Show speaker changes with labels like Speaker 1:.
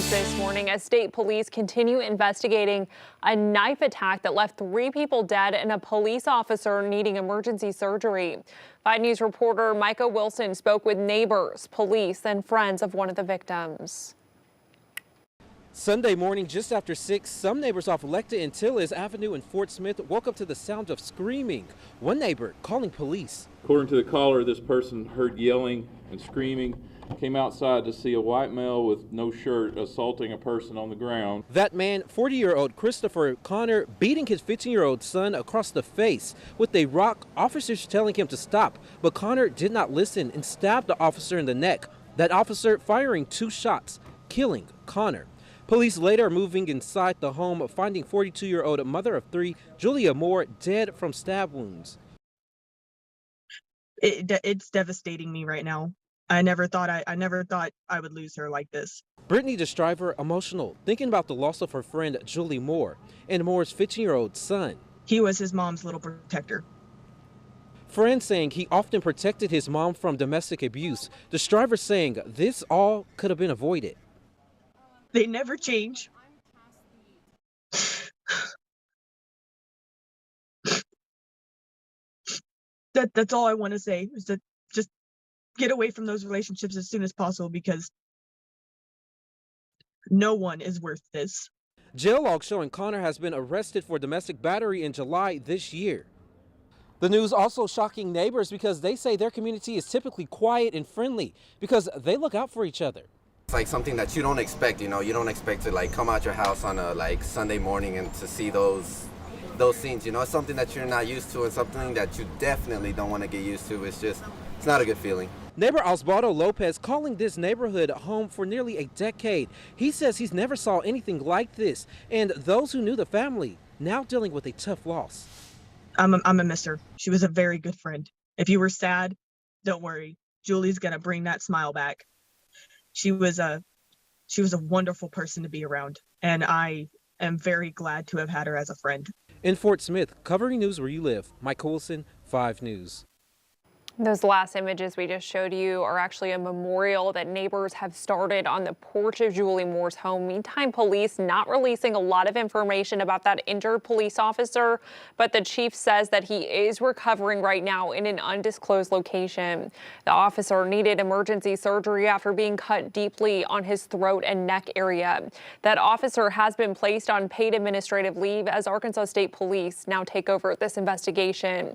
Speaker 1: news this morning as state police continue investigating a knife attack that left 3 people dead and a police officer needing emergency surgery. 5 News reporter Micah Wilson spoke with neighbors, police, and friends of one of the victims.
Speaker 2: Sunday morning, just after 6, some neighbors off Lecta and Tillis Avenue in Fort Smith woke up to the sound of screaming. One neighbor calling police.
Speaker 3: According to the caller, this person heard yelling and screaming, came outside to see a white male with no shirt assaulting a person on the ground.
Speaker 2: That man, 40-year-old Christopher Connor, beating his 15-year-old son across the face with a rock, officers telling him to stop. But Connor did not listen and stabbed the officer in the neck. That officer firing 2 shots, killing Connor. Police later moving inside the home, finding 42-year-old mother of 3, Julia Moore, dead from stab wounds.
Speaker 4: It's devastating me right now. I never thought I would lose her like this.
Speaker 2: Brittany, the driver, emotional, thinking about the loss of her friend Julie Moore and Moore's 15-year-old son.
Speaker 4: He was his mom's little protector.
Speaker 2: Friends saying he often protected his mom from domestic abuse. The driver saying this all could have been avoided.
Speaker 4: They never change. That's all I want to say is that just get away from those relationships as soon as possible because no one is worth this.
Speaker 2: Jail log showing Connor has been arrested for domestic battery in July this year. The news also shocking neighbors because they say their community is typically quiet and friendly because they look out for each other.
Speaker 5: It's like something that you don't expect, you don't expect to like come out your house on a Sunday morning and to see those scenes, it's something that you're not used to and something that you definitely don't want to get used to. It's not a good feeling.
Speaker 2: Neighbor Osvaldo Lopez calling this neighborhood home for nearly a decade. He says he's never saw anything like this, and those who knew the family now dealing with a tough loss.
Speaker 4: I'm a miss her. She was a very good friend. If you were sad, don't worry. Julie's gonna bring that smile back. She was a wonderful person to be around, and I am very glad to have had her as a friend.
Speaker 2: In Fort Smith, covering news where you live, Mike Coulson, 5 News.
Speaker 1: Those last images we just showed you are actually a memorial that neighbors have started on the porch of Julie Moore's home. Meantime, police not releasing a lot of information about that injured police officer, but the chief says that he is recovering right now in an undisclosed location. The officer needed emergency surgery after being cut deeply on his throat and neck area. That officer has been placed on paid administrative leave as Arkansas State Police now take over this investigation.